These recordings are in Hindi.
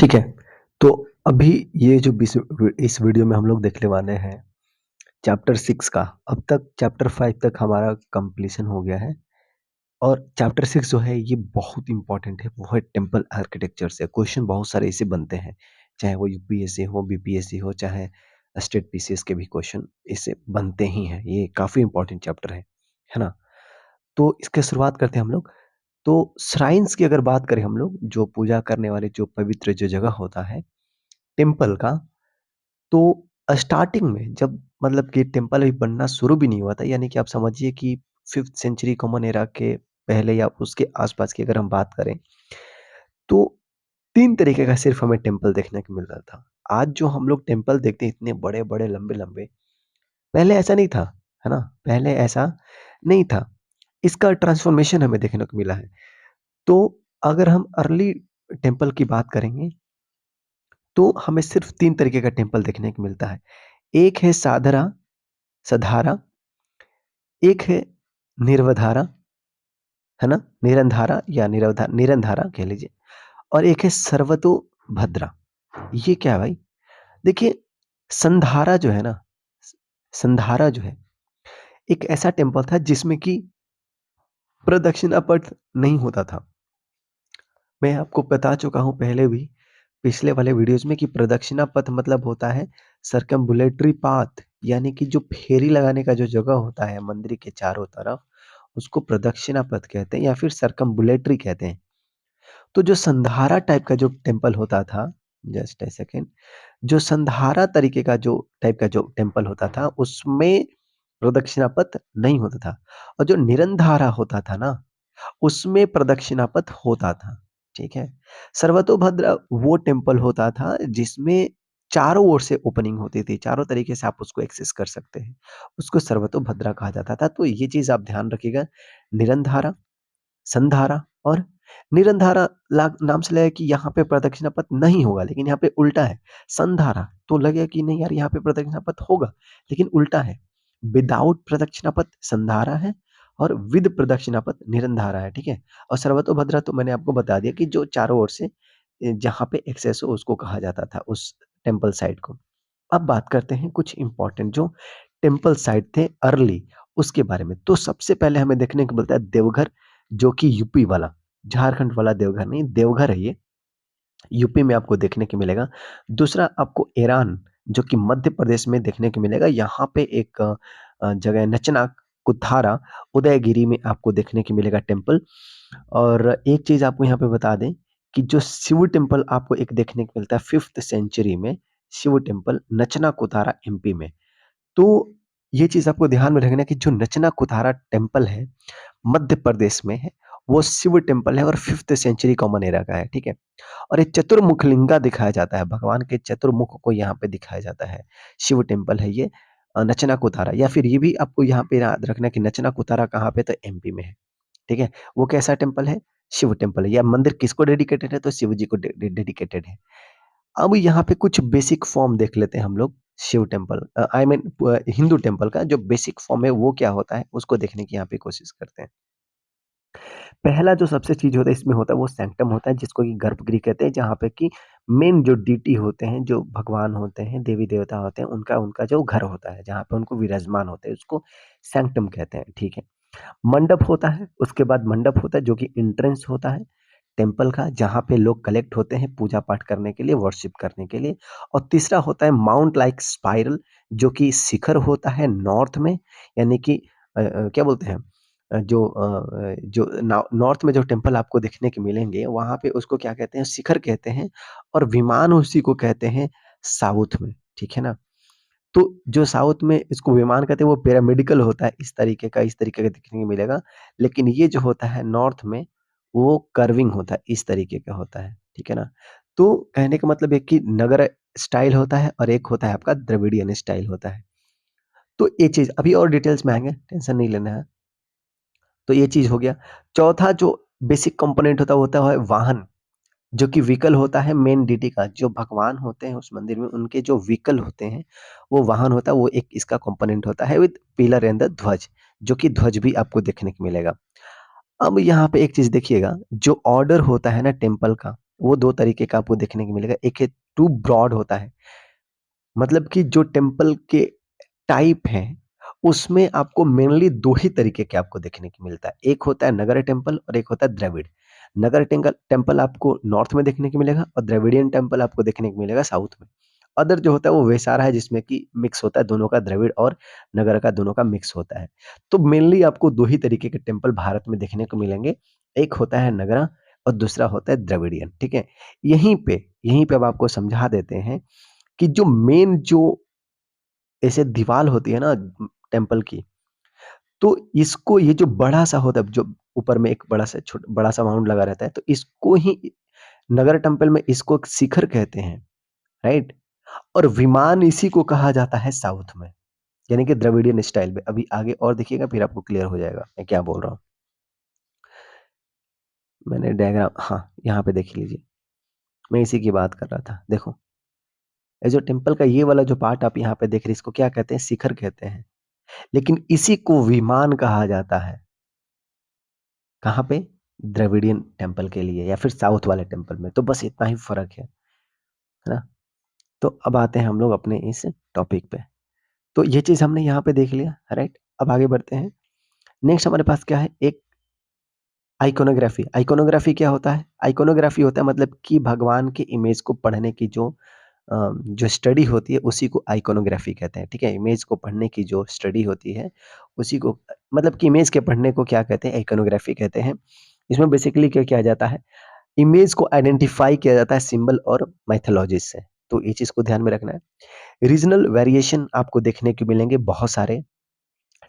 ठीक है। तो अभी ये जो इस वीडियो में हम लोग देखने वाले हैं चैप्टर 6 का। अब तक चैप्टर 5 तक हमारा कंप्लीशन हो गया है और चैप्टर 6 जो है ये बहुत इंपॉर्टेंट है। वो है टेम्पल आर्किटेक्चर से क्वेश्चन बहुत सारे इससे बनते हैं। चाहे वो यूपीएससी हो, बीपीएससी हो, चाहे स्टेट पीसीएस के भी क्वेश्चन इससे बनते ही हैं। ये काफ़ी इंपॉर्टेंट चैप्टर है ना? तो इसकी शुरुआत करते हैं हम लोग। तो श्राइन्स की अगर बात करें हम लोग, जो पूजा करने वाले जो पवित्र जो जगह होता है टेम्पल का, तो स्टार्टिंग में जब मतलब कि टेम्पल अभी बनना शुरू भी नहीं हुआ था, यानी कि आप समझिए कि 5th सेंचुरी कॉमन एरा के पहले या उसके आसपास की अगर हम बात करें, तो 3 तरीके का सिर्फ़ हमें टेम्पल देखने को मिल रहा था। आज जो हम लोग टेम्पल देखते हैं इतने बड़े-बड़े, लंबे-लंबे, पहले ऐसा नहीं था, है ना? पहले ऐसा नहीं था। इसका ट्रांसफ़ॉर्मेशन हमें देखने को मिला है। तो अगर हम अर्ली टेम्पल की बात करेंगे, तो हमें सिर्फ़ 3 तरीके का टेम्पल देखने को मिलता है। एक है सधारा, एक है निर्वधारा, है ना? निरंधारा या निरंधारा कह लीजिए, और एक है सर्वतोभद्रा। ये क्या है भाई? देखिए, संधारा जो है ना, स संधारा जो है, एक ऐसा टेम्पल था जिसमें कि प्रदक्षिणा पथ नहीं होता था। मैं आपको बता चुका हूँ पहले भी, पिछले वाले वीडियोज़ में, कि प्रदक्षिणा पथ मतलब होता है सर्कम्बुलेटरी पाथ, यानी कि जो फेरी लगाने का जो जगह होता है मंदिर के चारों तरफ, उसको प्रदक्षिणा पथ कहते हैं या फिर सर्कम्बुलेटरी कहते हैं। तो जो संधारा टाइप का जो टेम्पल होता था, जस्ट अ सेकंड, जो संधारा तरीके का जो टाइप का जो टेम्पल होता था, उसमें प्रदक्षिणा पथ नहीं होता था। और जो निरंधारा होता था ना, उसमें प्रदक्षिणा पथ होता था, ठीक है? सर्वतोभद्र वो टेम्पल होता था जिसमें चारों ओर से ओपनिंग होती थी, चारों तरीके से आप उसको एक्सेस कर सकते हैं। उसको सर्वतोभद्रा कहा जाता था। तो ये चीज़ आप ध्यान रखिएगा, निरंधारा, संधारा और निरंधारा लाग नाम से लगा कि यहाँ पे प्रदक्षिणा पथ नहीं होगा, लेकिन यहाँ पे उल्टा है। संधारा तो लगेगा कि नहीं यार, यहाँ पे प्रदक्षिणा पथ होगा, लेकिन उल्टा है। विदाउट प्रदक्षिणा पथ संधारा है और विद प्रदक्षिणा पथ निरंधारा है, ठीक है? और सर्वतोभद्रा तो मैंने आपको बता दिया कि जो चारों ओर से जहाँ पे एक्सेस हो उसको कहा जाता था, उस टेम्पल साइट को। अब बात करते हैं कुछ इम्पोर्टेंट जो टेम्पल साइट थे अर्ली, उसके बारे में। तो सबसे पहले हमें देखने को मिलता है देवघर, जो कि यूपी वाला, झारखंड वाला देवघर नहीं, देवघर है ये, यूपी में आपको देखने को मिलेगा। दूसरा आपको ईरान, जो कि मध्य प्रदेश में देखने को मिलेगा। यहाँ पे एक जगह है नचना कुथारा, उदयगिरी में आपको देखने को मिलेगा टेम्पल। और एक चीज़ आपको यहाँ पे बता दें कि जो शिव टेम्पल आपको एक देखने को मिलता है 5th सेंचुरी में, शिव टेम्पल नचना कुथारा एमपी में। तो ये चीज़ आपको ध्यान में रखना कि जो नचना कुथारा टेम्पल है, मध्य प्रदेश में है, वो शिव टेम्पल है और 5th सेंचुरी कॉमन एरा का है, ठीक है? और एक चतुर्मुख लिंगा दिखाया जाता है, भगवान के चतुर्मुख को यहाँ पे दिखाया जाता है। शिव टेम्पल है ये, नचना कुथारा, या फिर ये भी आपको यहाँ पे याद रखना कि नचना कुथारा कहाँ पे, तो एमपी में है, ठीक है? वो कैसा टेम्पल है? शिव टेम्पल है। यह मंदिर किसको डेडिकेटेड है? तो शिव जी को डेडिकेटेड है। अब यहाँ पे कुछ बेसिक फॉर्म देख लेते हैं हम लोग Shiv temple, I mean Hindu temple का जो बेसिक फॉर्म है वो क्या होता है, उसको देखने की यहाँ पे कोशिश करते हैं। पहला जो सबसे चीज़ होता है इसमें होता है वो सैंक्टम होता है, जिसको कि गर्भगृह कहते हैं, जहाँ पे कि मेन जो डीटी होते हैं, जो भगवान होते हैं, देवी-देवता होते हैं, उनका उनका जो घर होता है, जहाँ पे उनको विराजमान होते हैं, उसको सैंक्टम कहते हैं, ठीक है? मंडप होता है, उसके बाद मंडप होता है जो कि एंट्रेंस होता है टेम्पल का, जहाँ पे लोग कलेक्ट होते हैं पूजा पाठ करने के लिए, वर्शिप करने के लिए। और तीसरा होता है माउंट लाइक स्पाइरल, जो कि शिखर होता है नॉर्थ में, यानी कि क्या बोलते हैं, जो नॉर्थ में जो टेम्पल आपको देखने को मिलेंगे, वहाँ पे उसको क्या कहते हैं, शिखर कहते हैं, और विमान उसी को कहते हैं साउथ में, ठीक है ना? तो जो साउथ में इसको विमान कहते हैं वो पिरामिडिकल होता है, इस तरीके का देखने को मिलेगा। लेकिन ये जो होता है नॉर्थ में, वो कर्विंग होता है, इस तरीके का होता है, ठीक है ना? तो कहने का मतलब है कि नगर स्टाइल होता है और एक होता है आपका द्रविडियन स्टाइल होता है। तो ये चीज़ अभी और डिटेल्स में आएँगे, टेंशन नहीं लेना है। तो ये चीज़ हो गया। चौथा जो बेसिक कंपोनेंट होता है वाहन, जो कि व्हीकल होता है मेन डीटी का, जो भगवान होते हैं उस मंदिर में, उनके जो व्हीकल होते हैं, वो वाहन होता है, वो एक इसका कंपोनेंट होता है विद पिलर एंड द ध्वज, जो कि ध्वज भी आपको देखने को मिलेगा। अब यहाँ पे एक चीज़ देखिएगा, जो ऑर्डर होता है ना टेम्पल का, वो 2 तरीके का आपको देखने को मिलेगा। एक है टू ब्रॉड होता है, मतलब कि जो टेम्पल के टाइप हैं, उसमें आपको मेनली 2 ही तरीके के आपको देखने को मिलता है। एक होता है नगर टेम्पल और एक होता है द्रविड़। नगर टेंगल टेम्पल आपको नॉर्थ में देखने को मिलेगा और द्रविडियन टेम्पल आपको देखने को मिलेगा साउथ में। अदर जो होता है वो वैसारा है जिसमें कि मिक्स होता है दोनों का, द्रविड़ और नगर का दोनों का मिक्स होता है। तो मेनली आपको 2 ही तरीके के टेम्पल भारत में देखने को मिलेंगे। एक होता है नगरा और दूसरा होता है द्रविडियन, ठीक है? यहीं पे अब आपको समझा देते हैं कि जो मेन जो ऐसे दीवाल होती है ना टेम्पल की, तो इसको ये जो बड़ा-सा होता है, जो ऊपर में एक बड़ा-सा माउंट लगा रहता है, तो इसको ही नगर टेम्पल में इसको एक शिखर कहते हैं, राइट? और विमान इसी को कहा जाता है साउथ में, यानी कि द्रविडियन स्टाइल में। अभी आगे और देखिएगा फिर आपको क्लियर हो जाएगा, मैं क्या बोल रहा हूँ। मैंने डायग्राम हाँ, यहाँ पे देख लीजिए, मैं इसी की बात कर रहा था। देखो, ये जो टेम्पल का ये वाला जो पार्ट आप यहाँ पे देख रहे हैं, इसको क्या कहते हैं? शिखर कहते हैं। लेकिन इसी को विमान कहा जाता है। कहाँ पे? द्रविडियन टेम्पल के लिए या फिर साउथ वाले टेम्पल में। तो बस इतना ही फ़र्क है ना? तो अब आते हैं हम लोग अपने इस टॉपिक पे। तो ये चीज़ हमने यहाँ पे देख लिया, राइट? अब आगे बढ़ते हैं। नेक्स्ट हमारे पास क्या है? एक आइकोनोग्राफी। आइकोनोग्राफी क्या होता है? आइकोनोग्राफी होता है मतलब कि भगवान की इमेज को पढ़ने की जो स्टडी होती है उसी को आइकोनोग्राफी कहते हैं, ठीक है? इमेज को पढ़ने की जो स्टडी होती है उसी को मतलब कि इमेज के पढ़ने को क्या कहते हैं? आइकोनोग्राफी कहते हैं। इसमें बेसिकली क्या किया जाता है? इमेज को आइडेंटिफाई किया जाता है सिंबल और मैथोलॉजीज़ से। तो ये चीज़ को ध्यान में रखना है। रीजनल वेरिएशन आपको देखने को मिलेंगे बहुत सारे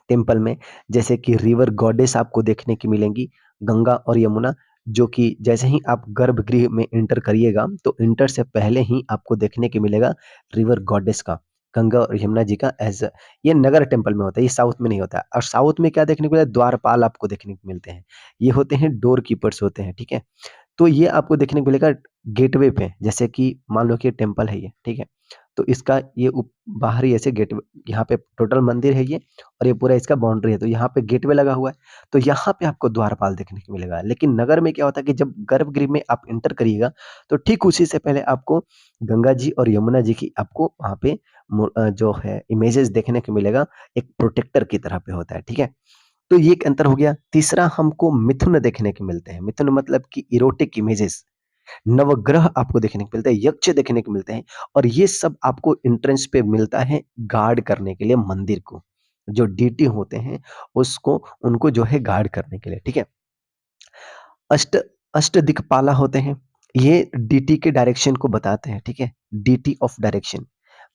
टेम्पल में, जैसे कि रिवर गॉडेस आपको देखने की मिलेंगी, गंगा और यमुना, जो कि जैसे ही आप गर्भगृह में एंटर करिएगा, तो एंटर से पहले ही आपको देखने को मिलेगा रिवर गॉडेस का, गंगा और यमुना जी का ये नगर टेम्पल में होता है, ये साउथ में नहीं होता है। और साउथ में क्या देखने को मिलता है? द्वारपाल आपको देखने को मिलते हैं। ये होते हैं डोर कीपर्स होते हैं, ठीक है? तो ये आपको देखने को मिलेगा गेटवे पे, जैसे कि मान लो कि टेम्पल है ये, ठीक है? तो इसका ये बाहरी ऐसे गेटवे, यहाँ पे टोटल मंदिर है ये और ये पूरा इसका बाउंड्री है, तो यहाँ पे गेटवे लगा हुआ है, तो यहाँ पे आपको द्वारपाल देखने को मिलेगा। लेकिन नगर में क्या होता है कि जब गर्भगृह में आप एंटर करिएगा, तो ठीक उसी से पहले आपको गंगा जी और यमुना जी की आपको वहाँ पे जो है इमेजेस देखने को मिलेगा, एक प्रोटेक्टर की तरह पे होता है, ठीक है? तो ये एक अंतर हो गया। तीसरा हमको मिथुन देखने को मिलते हैं। मिथुन मतलब कि इरोटिक इमेजेस, नवग्रह आपको देखने को मिलते हैं, यक्ष देखने को मिलते हैं और ये सब आपको एंट्रेंस पे मिलता है गार्ड करने के लिए मंदिर को। जो डीटी होते हैं उसको उनको जो है गार्ड करने के लिए, ठीक है? अष्ट अष्टदिक्पाला होते हैं। ये डीटी के डायरेक्शन को बताते हैं, ठीक है? डीटी ऑफ डायरेक्शन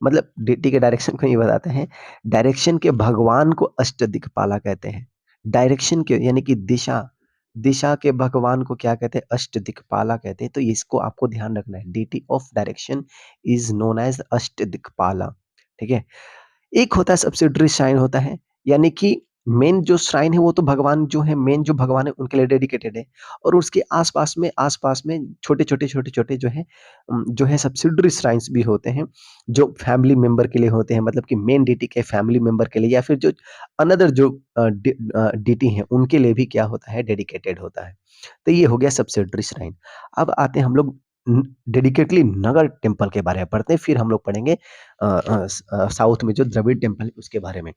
मतलब डीटी के डायरेक्शन को ये बताते हैं। डायरेक्शन के भगवान को अष्टदिक्पाला कहते हैं। डायरेक्शन के यानी कि दिशा दिशा के भगवान को क्या कहते हैं? अष्टदिक्पाला कहते हैं। तो इसको आपको ध्यान रखना है। Deity of direction is known as Ashtadikpala, ठीक है? एक होता है सब्सिडरी श्राइन होता है, यानी कि मेन जो श्राइन है वो तो भगवान जो है, मेन जो भगवान है उनके लिए डेडिकेटेड है और उसके आस-पास में छोटे-छोटे जो है सब्सिडरी श्राइन्स भी होते हैं, जो फैमिली मेंबर के लिए होते हैं, मतलब कि मेन डीटी के फैमिली मेंबर के लिए या फिर जो अनदर जो डीटी हैं उनके लिए भी क्या होता है? डेडिकेटेड होता है। तो ये हो गया सब्सिडरी श्राइन। अब आते हैं हम लोग डेडिकेटली नगर टेम्पल के बारे में पढ़ते हैं, फिर हम लोग पढ़ेंगे साउथ में जो द्रविड़ टेम्पल है उसके बारे में।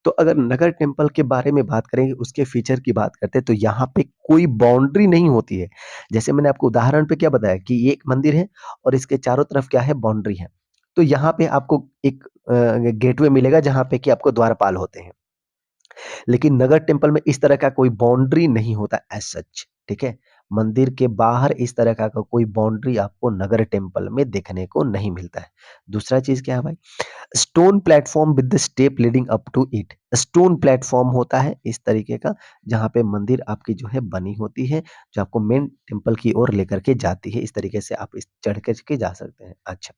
तो अगर नगर टेम्पल के बारे में बात करें, उसके फीचर की बात करते हैं, तो यहाँ पे कोई बाउंड्री नहीं होती है। जैसे मैंने आपको उदाहरण पे क्या बताया कि ये एक मंदिर है और इसके चारों तरफ क्या है? बाउंड्री है। तो यहाँ पे आपको एक गेटवे मिलेगा जहाँ पे कि आपको द्वारपाल होते हैं। लेकिन नगर टेम्पल में इस तरह का कोई बाउंड्री नहीं होता एज़ सच, ठीक है? मंदिर के बाहर इस तरह का कोई बाउंड्री आपको नगर टेम्पल में देखने को नहीं मिलता है। दूसरा चीज़ क्या है भाई? Stone platform with the step leading up to it. Stone platform होता है इस तरीके का, जहाँ पे मंदिर आपकी जो है बनी होती है, जो आपको मेन टेम्पल की ओर लेकर के जाती है। इस तरीके से आप इस चढ़ कर के जा सकते हैं। अच्छा,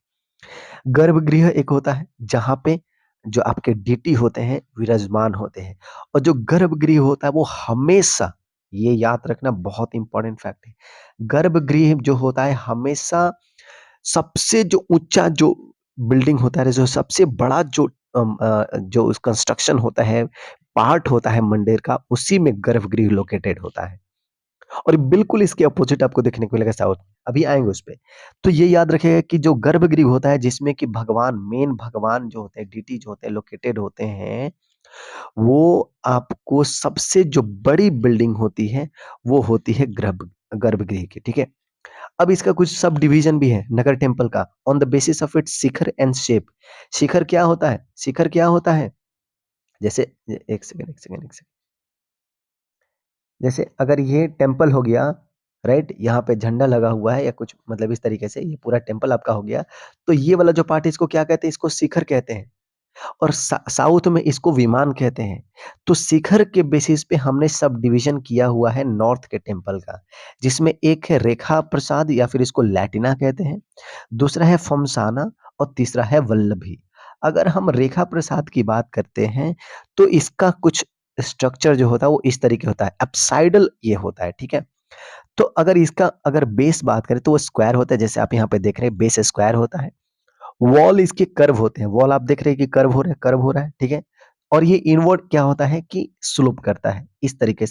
गर्भगृह एक होता है, जहाँ पे जो आपके डीटी होते हैं, विराजमान होते हैं और जो गर्भगृह होता है वो हमेशा, ये याद रखना बहुत इम्पोर्टेंट फैक्ट है, गर्भगृह जो होता है हमेशा सबसे जो ऊँचा जो बिल्डिंग होता है, जो सबसे बड़ा जो कंस्ट्रक्शन होता है, पार्ट होता है मंदिर का, उसी में गर्भगृह लोकेटेड होता है। और बिल्कुल इसके अपोजिट आपको देखने को मिलेगा साउथ में। अभी आएँगे उस पे। तो ये याद रखिएगा कि जो गर्भगृह होता है जिसमें कि मेन भगवान जो होते हैं, डीटी जो होते हैं लोकेटेड होते हैं, वो आपको सबसे जो बड़ी बिल्डिंग होती है, वो होती है गर्भगृह की, ठीक है? अब इसका कुछ सब डिवीज़न भी है नगर टेम्पल का on the basis of its shikhara and shape. शिखर क्या होता है? शिखर क्या होता है? जैसे 1 सेकंड, 1 सेकंड, 1 सेकंड। जैसे अगर ये टेम्पल हो गया, राइट? यहाँ पे झंडा लगा हुआ है या कुछ मतलब इस तरीके से ये पूरा टेम्पल आपका हो गया, तो ये वाला जो पार्ट है इसको क्या कहते हैं? इसको शिखर कहते हैं। और साउथ में इसको विमान कहते हैं। तो शिखर के बेसिस पे हमने सब डिवीज़न किया हुआ है नॉर्थ के टेम्पल का, जिसमें एक है रेखा प्रसाद या फिर इसको लैटिना कहते हैं, दूसरा है फमसाना और तीसरा है वल्लभी। अगर हम रेखा प्रसाद की बात करते हैं, तो इसका कुछ स्ट्रक्चर जो होता है वो इस तरीके होता है, एप्साइडल ये होता है, ठीक है? तो अगर बेस बात करें तो वो स्क्वायर होता है, जैसे आप यहाँ पे देख रहे हैं बेस स्क्वायर होता है। वॉल इसके कर्व होते हैं। वॉल आप देख रहे हैं कि कर्व हो रहा है, ठीक है? और ये इनवर्ड क्या होता है कि स्लोप करता है। इस तरीके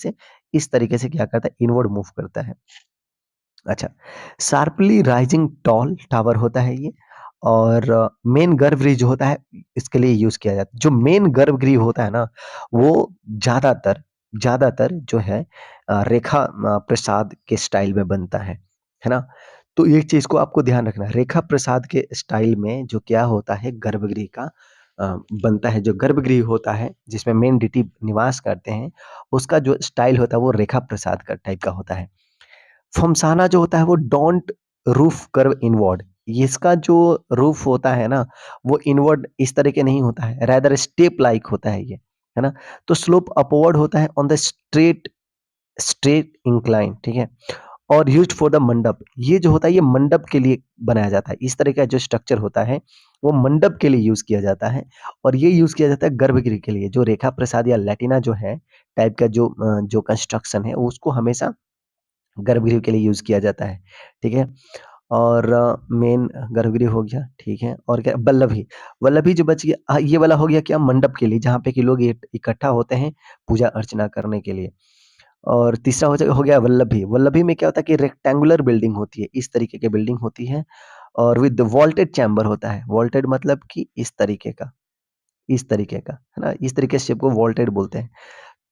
से क्या करता है इनवर्ड मूव करता है। अच्छा, शार्पली राइजिंग टॉल टावर होता है ये और मेन गर्भगृह जो होता है इसके लिए यूज़ किया जाता है। जो मेन गर्भगृह होता है ना, वो ज़्यादातर ज़्यादातर जो है रेखा प्रसाद के स्टाइल में बनता है ना? तो ये चीज़ को आपको ध्यान रखना है। रेखा प्रसाद के स्टाइल में जो क्या होता है गर्भगृह का बनता है, जो गर्भगृह होता है जिसमें मेन डिटी निवास करते हैं, उसका जो स्टाइल होता है वो रेखा प्रसाद का टाइप का होता है। फमसाना जो होता है वो डोंट रूफ कर्व इनवर्ड। इसका जो रूफ होता है ना, वो इनवर्ड इस तरह के नहीं होता है, रादर स्टेप लाइक होता है ये, है ना? तो स्लोप अपवर्ड होता है on the straight straight incline, ठीक है? और यूज्ड फॉर द मंडप। ये जो होता है ये मंडप के लिए बनाया जाता है। इस तरह का जो स्ट्रक्चर होता है, वो मंडप के लिए यूज़ किया जाता है और ये यूज़ किया जाता है गर्भगृह के लिए। जो रेखा प्रसाद या लैटिना जो है टाइप का जो कंस्ट्रक्शन है, उसको हमेशा गर्भगृह के लिए यूज़ किया जाता है, ठीक है? और मेन गर्भगृह हो गया, ठीक है? और क्या वल्लभी, वल्लभी जो बच गया ये वाला हो गया क्या मंडप के लिए जहाँ पे कि लोग इकट्ठा होते हैं पूजा अर्चना करने के लिए। और तीसरा हो गया वल्लभी, वल्लभी में क्या होता है कि रेक्टेंगुलर बिल्डिंग होती है, इस तरीके की बिल्डिंग होती है और विद वॉल्टेड चैम्बर होता है। वॉल्टेड मतलब कि इस तरीके का, है ना? इस तरीके से शेप को वॉल्टेड बोलते हैं।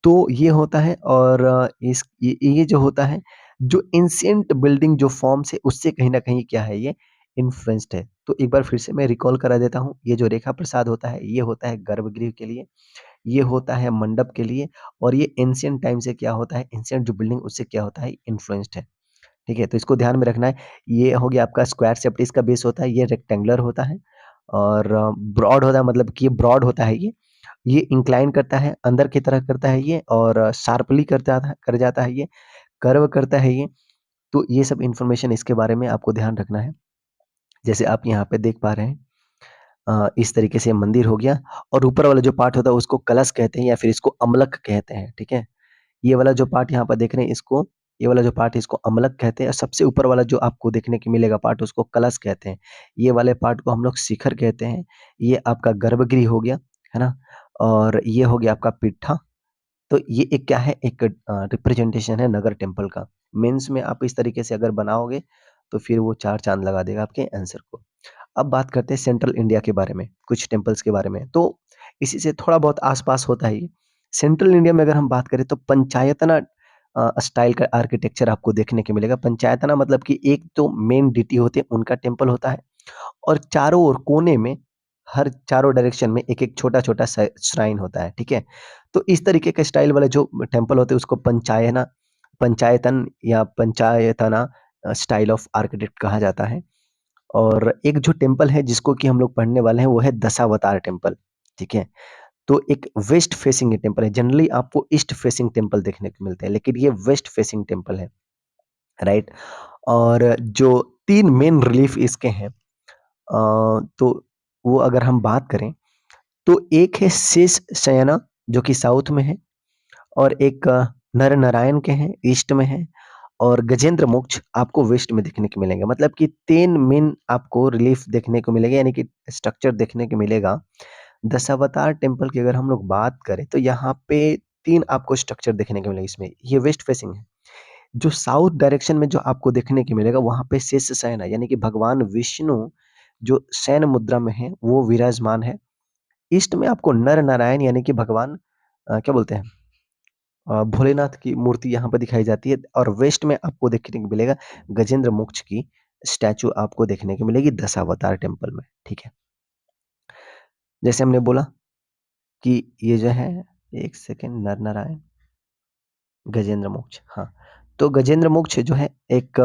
तो ये होता है और इस ये जो होता है, जो एंशिएंट बिल्डिंग जो फॉर्म्स है उससे कहीं न कहीं क्या है ये इन्फ्लुएंस्ड है। तो एक बार फिर से मैं रिकॉल करा देता हूँ, ये जो रेखा प्रसाद होता है, ये होता है गर्भगृह के लिए, ये होता है मंडप के लिए और ये एंशिएंट टाइम से क्या होता है, एंशिएंट जो बिल्डिंग उससे क्या होता है इन्फ्लुएंस्ड है। ठीक है? तो इसको ध्यान में रखना है। ये हो गया आपका स्क्वायर शेप्ड इसका बेस होता है, ये रेक्टेंगुलर होता है और ब्रॉड होता है मतलब कि ये ब्रॉड होता है ये। ये इंक्लाइन करता है, अंदर की तरह करता है ये और शार्पली कर जाता है ये, कर्व करता है ये। तो ये सब इन्फॉर्मेशन इसके बारे में आपको ध्यान रखना है। जैसे आप यहाँ पे देख पा रहे हैं इस तरीके से मंदिर हो गया और ऊपर वाला जो पार्ट होता है उसको कलश कहते हैं या फिर इसको अम्लक कहते हैं, ठीक है? ये वाला जो पार्ट यहाँ पर देख रहे हैं इसको ये वाला जो पार्ट है इसको अम्लक कहते हैं और सबसे ऊपर वाला जो आपको देखने को मिलेगा पार्ट उसको कलश कहते हैं। ये वाले पार्ट को हम लोग शिखर कहते हैं। ये आपका गर्भगृह हो गया, है ना? और ये हो गया आपका पिट्ठा। तो ये एक क्या है एक रिप्रेजेंटेशन है नगर टेम्पल का। मेंस में आप इस तरीके से अगर बनाओगे तो फिर वो 4 चाँद लगा देगा आपके आंसर को। अब बात करते हैं सेंट्रल इंडिया के बारे में, कुछ टेम्पल्स के बारे में। तो इसी से थोड़ा बहुत आस-पास होता है ये। सेंट्रल इंडिया में अगर हम बात करें तो पंचायतना स्टाइल का आर्किटेक्चर आपको देखने को मिलेगा। पंचायतना मतलब कि एक तो मेन डिटी होते हैं, उनका टेम्पल होता है और चारों ओर कोने में हर चारों डायरेक्शन में एक-एक छोटा-छोटा श्राइन होता है, ठीक है? तो इस तरीके के स्टाइल वाले जो टेम्पल होते हैं उसको पंचायतन या पंचायतना स्टाइल ऑफ आर्किटेक्ट कहा जाता है। और एक जो टेम्पल है जिसको कि हम लोग पढ़ने वाले हैं वो है दशावतार टेम्पल, ठीक है? तो एक वेस्ट फेसिंग ये टेम्पल है। जनरली आपको ईस्ट फेसिंग टेम्पल देखने को मिलते हैं, लेकिन ये वेस्ट फेसिंग टेम्पल है, राइट? और जो 3 मेन रिलीफ इसके हैं तो वो अगर हम बात करें तो एक है शेष शयना जो कि साउथ में है और एक नर नारायण के हैं ईस्ट में है और गजेंद्र मोक्ष आपको वेस्ट में देखने को मिलेंगे। मतलब कि 3 मेन आपको रिलीफ देखने को मिलेगा यानी कि स्ट्रक्चर देखने को मिलेगा। दशावतार टेम्पल की अगर हम लोग बात करें तो यहाँ पे 3 आपको स्ट्रक्चर देखने को मिलेगा इसमें। ये वेस्ट फेसिंग है। जो साउथ डायरेक्शन में जो आपको देखने को मिलेगा वहाँ पे शेष शयन है, यानी कि भगवान विष्णु जो शयन मुद्रा में है वो विराजमान है। ईस्ट में आपको नर नारायण यानी कि भगवान क्या बोलते हैं भोलेनाथ की मूर्ति यहाँ पे दिखाई जाती है और वेस्ट में आपको देखने को मिलेगा गजेंद्र मोक्ष की स्टैचू आपको देखने को मिलेगी दशावतार टेम्पल में, ठीक है। जैसे हमने बोला कि ये जो है एक सेकेंड नर नारायण गजेंद्र मोक्ष, हाँ। तो गजेंद्र मोक्ष जो है एक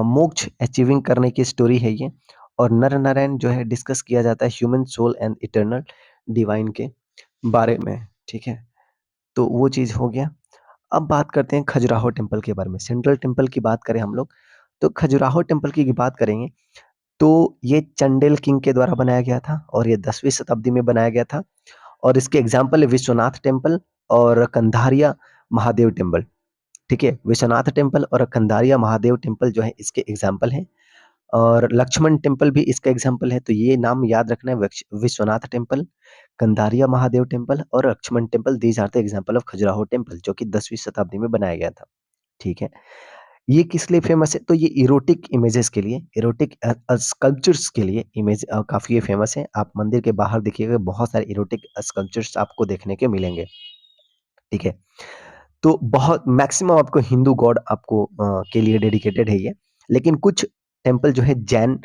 मोक्ष अचीविंग करने की स्टोरी है ये और नर नारायण जो है डिस्कस किया जाता है human soul and eternal divine के बारे में, ठीक है। तो वो चीज़ हो गया। अब बात करते हैं खजुराहो टेम्पल के बारे में। सेंट्रल टेम्पल की बात करें हम लोग, तो खजुराहो टेम्पल की बात करेंगे, तो ये चंडेल किंग के द्वारा बनाया गया था और ये 10वीं शताब्दी में बनाया गया था और इसके एग्ज़ाम्पल है विश्वनाथ टेम्पल और कंधारिया महादेव टेम्पल, ठीक है। विश्वनाथ टेम्पल और कंधारिया महादेव टेम्पल जो है इसके एग्ज़ाम्पल हैं और लक्ष्मण टेम्पल भी इसका एग्ज़ाम्पल है। तो ये नाम याद रखना है विश्वनाथ टेम्पल, कंधारिया महादेव टेम्पल और Lakshman temple, these are the example of Khajuraho temple जो कि 10वीं शताब्दी में बनाया गया था, ठीक है। ये किस लिए फेमस है? तो ये इरोटिक इमेजेस के लिए, इरोटिक स्कल्पचर्स के लिए इमेज काफ़ी ये फेमस है। आप मंदिर के बाहर देखिएगा बहुत सारे इरोटिक स्कल्पचर्स आपको देखने के मिलेंगे, ठीक है। तो बहुत मैक्सिमम आपको हिंदू गॉड आपको के लिए डेडिकेटेड है ये। लेकिन कुछ टेम्पल जो है जैन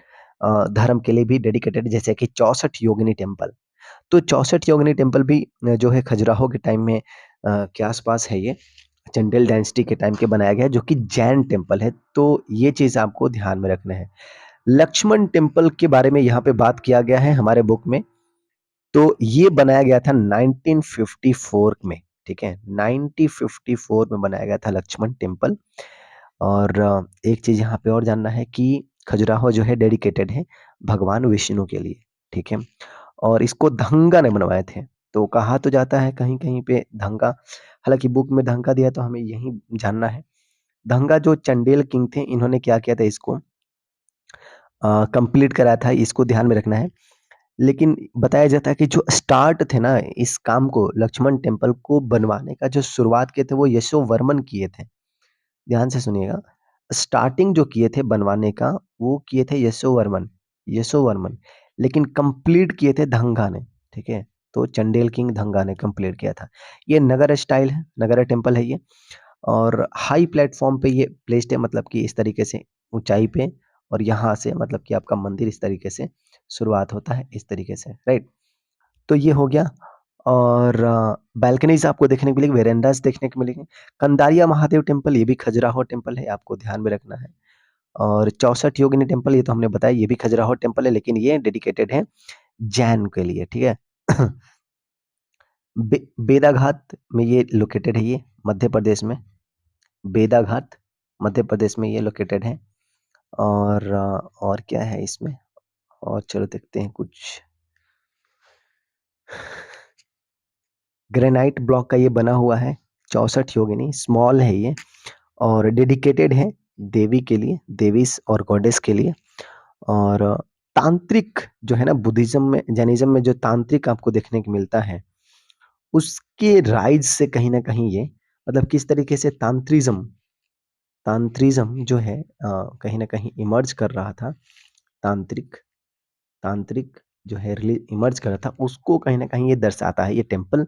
धर्म के लिए भी डेडिकेटेड जैसे कि 64 योगिनी टेम्पल। तो 64 योगिनी टेम्पल भी जो है खजुराहो के टाइम में के आसपास है ये। चंदेल डायनेस्टी के टाइम के बनाया गया है जो कि जैन टेम्पल है। तो ये चीज़ आपको ध्यान में रखना है। लक्ष्मण टेम्पल के बारे में यहाँ पे बात किया गया है हमारे बुक में। तो ये बनाया गया था 1954 में, ठीक है। 1954 में बनाया गया था लक्ष्मण टेम्पल और एक चीज़ यहाँ पे और जानना है कि खजुराहो जो है डेडिकेटेड है भगवान विष्णु के लिए, ठीक है। और इसको धंगा ने बनवाए थे। तो कहा तो जाता है कहीं-कहीं पे धंगा, हालाँकि बुक में धंगा दिया तो हमें यही जानना है। धंगा जो चंडेल किंग थे इन्होंने क्या किया था इसको कंप्लीट कराया था, इसको ध्यान में रखना है। लेकिन बताया जाता है कि जो स्टार्ट थे ना इस काम को लक्ष्मण टेम्पल को बनवाने का जो शुरुआत किए थे वो यशोवर्मन किए थे। ध्यान से सुनिएगा। स्टार्टिंग जो किए थे बनवाने का वो किए थे यशोवर्मन, यशोवर्मन। लेकिन कंप्लीट किए थे धंगा ने, ठीक है। तो चंडेल किंग धंगा ने कंप्लीट किया था। ये नगर स्टाइल है, नगर टेम्पल है ये और हाई प्लेटफॉर्म पे ये प्लेस्ड है, मतलब कि इस तरीके से ऊंचाई पे और यहाँ से मतलब कि आपका मंदिर इस तरीके से शुरुआत होता है इस तरीके से, राइट। तो ये हो गया और बालकनीज आपको देखने को मिलेगी, वेरेंडास देखने को मिलेंगे। कंदारिया महादेव टेम्पल ये भी खजुराहो टेम्पल है, आपको ध्यान में रखना है। और 64 योगिनी टेम्पल ये तो हमने बताया ये भी खजुराहो टेम्पल है लेकिन ये डेडिकेटेड है जैन के लिए, ठीक है। बेदाघाट में ये लोकेटेड है, ये मध्य प्रदेश में। बेदाघाट मध्य प्रदेश में ये लोकेटेड है और और क्या है इसमें, और चलो देखते हैं कुछ। ग्रेनाइट ब्लॉक का ये बना हुआ है, 64 योगिनी, स्मॉल है ये और डेडिकेटेड है देवी के लिए, देवीस और गॉडेस के लिए। और तांत्रिक जो है ना बुद्धिज्म में, जैनिज्म में जो तांत्रिक आपको देखने को मिलता है उसके राइज से कहीं ना कहीं ये मतलब किस तरीके से तांत्रिज्म तांत्रिज्म जो है कहीं ना कहीं इमर्ज कर रहा था। तांत्रिक तांत्रिक जो है इमर्ज कर रहा था उसको कहीं ना कहीं ये दर्शाता है ये टेम्पल।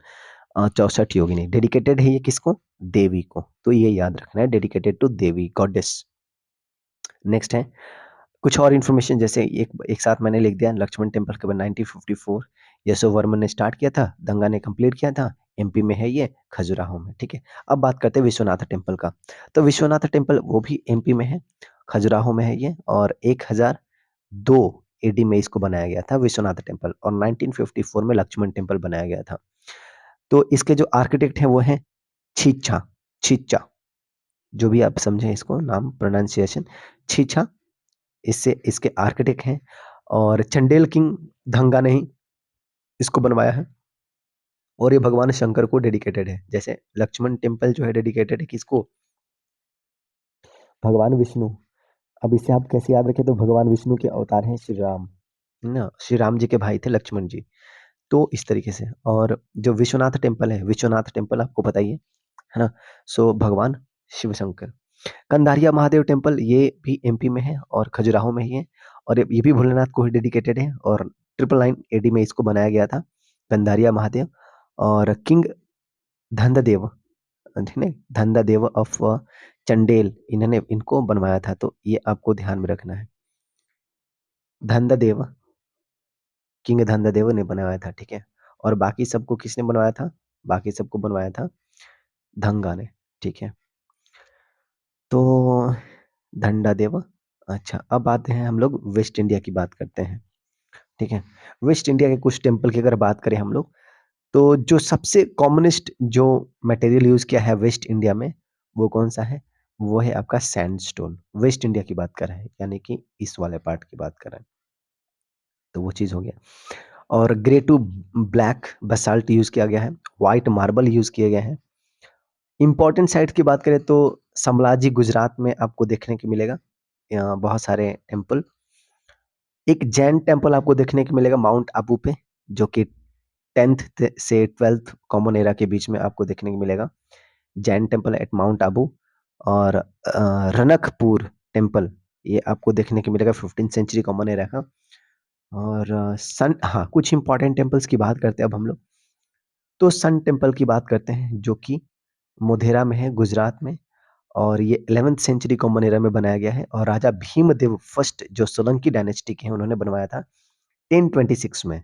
64 योगिनी डेडिकेटेड है ये किसको, देवी को। तो ये याद रखना है dedicated to Devi goddess. Next है कुछ और इन्फॉर्मेशन, जैसे एक एक साथ मैंने लिख दिया लक्ष्मण टेम्पल के बाद 1954 यशोवर्मन ने स्टार्ट किया था, दंगा ने कंप्लीट किया था, एमपी में है ये खजुराहो में, ठीक है। अब बात करते हैं विश्वनाथ टेम्पल का। तो विश्वनाथ टेम्पल वो भी एमपी में है, खजुराहो में है ये और 1002 एडी में इसको बनाया गया था विश्वनाथ टेम्पल और 1954 में लक्ष्मण टेम्पल बनाया गया था। तो इसके जो आर्किटेक्ट हैं वो हैं छिच्छा, छिच्चा, जो भी आप समझें इसको नाम प्रोनाउंसिएशन, छिछा इससे इसके आर्किटेक्ट हैं और चंडेल किंग धंगा ने ही इसको बनवाया है और ये भगवान शंकर को डेडिकेटेड है। जैसे लक्ष्मण टेम्पल जो है डेडिकेटेड है किसको, भगवान विष्णु। अब इसे आप कैसे याद रखें, तो भगवान विष्णु के अवतार हैं श्री राम, है ना, श्री राम जी के भाई थे लक्ष्मण जी। तो इस तरीके से। और जो विश्वनाथ टेम्पल है, विश्वनाथ टेम्पल आपको पता ही है ना। सो भगवान शिव शंकर। कंधारिया महादेव टेम्पल ये भी एमपी में है और खजुराहो में ही है, और ये भी भोलेनाथ को ही डेडिकेटेड है, और 999 एडी में इसको बनाया गया था, कंधारिया महादेव। और किंग धंधदेव, ठीक है, धंधदेव ऑफ चंडेल, इन्होंने इनको बनवाया था, तो ये आपको ध्यान में रखना है। धंधदेव, किंग धंधदेव ने बनवाया था, ठीक है। और बाकी सबको किसने बनवाया था? बाकी सबको बनवाया था धंगा ने, ठीक है। तो धंडादेव। अच्छा, अब आते हैं हम लोग वेस्ट इंडिया की बात करते हैं, ठीक है। वेस्ट इंडिया के कुछ टेम्पल की अगर बात करें हम लोग, तो जो सबसे कॉमनेस्ट जो मटेरियल यूज किया है वेस्ट इंडिया में, वो कौन सा है? वो है आपका सैंडस्टोन। वेस्ट इंडिया की बात कर रहे हैं, यानी कि इस वाले पार्ट की बात कर रहे हैं, तो वो चीज़ हो गया। और grey to black basalt use किया गया है, व्हाइट मार्बल यूज किए गए हैं। इंपॉर्टेंट साइट की बात करें तो समलाजी गुजरात में आपको देखने को मिलेगा, यहाँ बहुत सारे टेम्पल। एक जैन टेम्पल आपको देखने को मिलेगा माउंट आबू पे, जो कि 10th से 12th कॉमन एरा के बीच में आपको देखने को मिलेगा, Jain temple at mount Abu. और रनकपुर टेम्पल, ये आपको देखने को मिलेगा 15th सेंचुरी कॉमन एरा का। और सन, हाँ, कुछ इंपॉर्टेंट टेम्पल्स की बात करते हैं अब हम लोग। तो सन टेम्पल की बात करते हैं, जो कि मोढेरा में है, गुजरात में। और ये 11th सेंचुरी कॉमन एरा में बनाया गया है, और राजा भीमदेव फर्स्ट जो सोलंकी डायनेस्टी के हैं, उन्होंने बनवाया था 1026 में।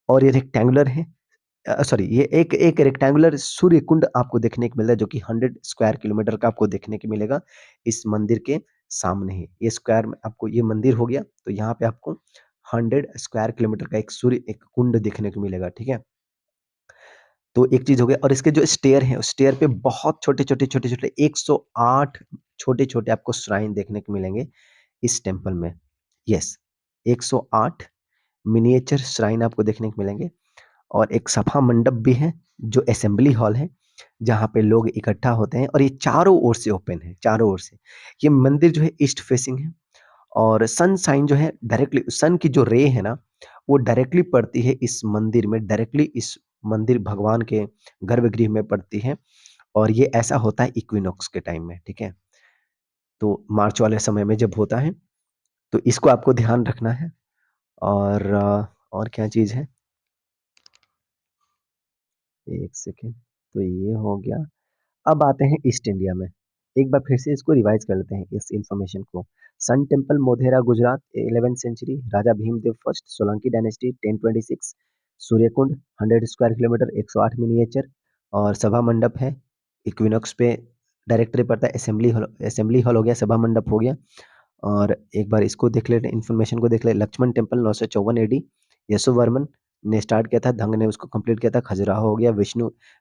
और ये रेक्टेंगुलर है, सॉरी, ये एक एक रेक्टेंगुलर सूर्य कुंड आपको देखने को मिलता है, जो कि 100 स्क्वायर किलोमीटर का आपको देखने को मिलेगा इस मंदिर के सामने ही। ये स्क्वायर में आपको ये मंदिर हो गया, तो यहाँ पे आपको 100 स्क्वायर किलोमीटर का एक सूर्य एक कुंड देखने को मिलेगा, ठीक है। तो एक चीज हो गया, और इसके जो स्टेयर है, उस स्टेयर पे बहुत छोटे छोटे छोटे छोटे 108 छोटे छोटे आपको श्राइन देखने को मिलेंगे इस टेम्पल में। यस, 108 मिनिएचर श्राइन आपको देखने को मिलेंगे। और एक सभा मंडप भी है, जो असेंबली हॉल है, जहाँ पे लोग इकट्ठा होते हैं, और ये चारों ओर से ओपन है, चारों ओर से। ये मंदिर जो है ईस्ट फेसिंग है, और सन साइन जो है डायरेक्टली, सन की जो रे है ना, वो डायरेक्टली पड़ती है इस मंदिर में, डायरेक्टली इस मंदिर भगवान के गर्भगृह में पड़ती है। और ये ऐसा होता है इक्विनॉक्स के टाइम में, ठीक है। तो मार्च वाले समय में जब होता है, तो इसको आपको ध्यान रखना है। और और क्या चीज़ है? एक सेकेंड, तो ये हो गया। अब आते हैं ईस्ट इंडिया में। एक बार फिर से इसको रिवाइज कर लेते हैं इस इंफॉर्मेशन को। Sun temple Modhera Gujarat 11th century, Raja Bhimdev first Solanki dynasty 1026, Suryakund 100 square kilometre 108 miniature, और सभा मंडप है इक्विनॉक्स पे, डायरेक्टली पड़ता है असेंबली हॉल हो गया, सभा मंडप हो गया। और एक बार इसको देख लेते हैं, इन्फॉर्मेशन को देख ले। लक्ष्मण टेम्पल 954 एडी, यशोवर्मन ने स्टार्ट किया था, धंग ने उसको कंप्लीट किया था। खजुराहो हो गया,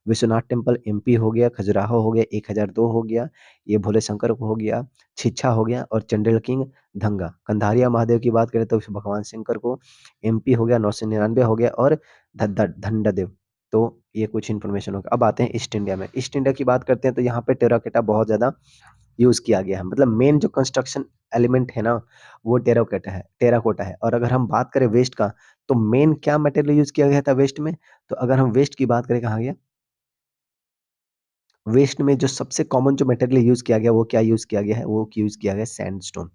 विश्वनाथ टेम्पल एमपी हो गया, खजुराहो हो गया, 1002 हो गया, ये भोले शंकर को हो गया, छिच्छा हो गया, और चंडेल किंग धंगा। कंधारिया महादेव की बात करें तो भगवान शंकर को एमपी हो गया, 999 हो गया, और धंडादेव। तो ये कुछ इन्फॉर्मेशन होगा। अब आते हैं ईस्ट इंडिया में। ईस्ट इंडिया की बात करते हैं, तो यहाँ पे टेराकोटा बहुत ज्यादा यूज किया गया है, मतलब मेन जो कंस्ट्रक्शन एलिमेंट है ना, वो टेराकोटा है। और अगर हम बात करें वेस्ट का, तो मेन क्या मटेरियल यूज किया गया था वेस्ट में? तो अगर हम वेस्ट की बात करें, कहाँ गया? वेस्ट में जो सबसे कॉमन जो मटेरियल यूज किया गया, वो क्या यूज किया गया है? वो यूज किया गया सैंडस्टोन,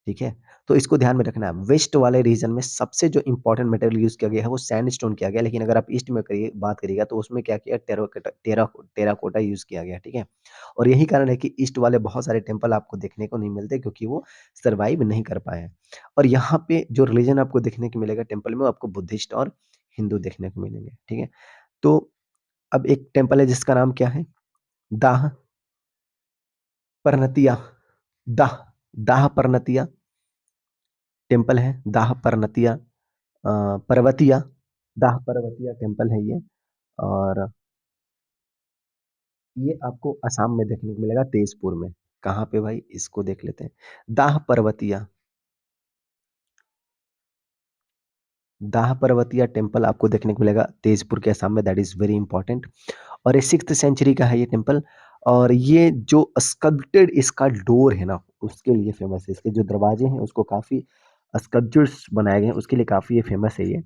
ठीक है। तो इसको ध्यान में रखना है, वेस्ट वाले रीजन में सबसे जो इंपॉर्टेंट मटेरियल यूज किया गया है वो सैंडस्टोन किया गया, लेकिन अगर आप ईस्ट में करिए बात करिएगा, तो उसमें क्या किया? टेराकोटा यूज किया गया, ठीक है। और यही कारण है कि ईस्ट वाले बहुत सारे टेम्पल आपको देखने को नहीं मिलते, क्योंकि वो सर्वाइव नहीं कर पाए हैं। और यहाँ पे जो रिलीजन आपको देखने को मिलेगा टेम्पल में, वो आपको बुद्धिस्ट और हिंदू देखने को मिलेंगे, ठीक है। तो अब एक टेम्पल है जिसका नाम क्या है? दाह परनतिया, दाह दाह परनतिया टेम्पल है, दाह परनतिया, पर्वतिया, दाह पर्वतिया टेम्पल है ये। और ये आपको असम में देखने को मिलेगा, तेजपुर में। कहाँ पे भाई? इसको देख लेते हैं। दाह पर्वतिया, दाह पर्वतिया टेम्पल आपको देखने को मिलेगा तेजपुर के असम में, दैट इज वेरी इंपॉर्टेंट। और ये 6th सेंचुरी का है ये टेम्पल। और ये जो स्कल्प्टेड इसका डोर है ना, उसके लिए फेमस है। इसके जो दरवाजे हैं उसको काफी स्कल्पचर्स बनाए गए हैं, उसके लिए काफी ये फेमस है ये।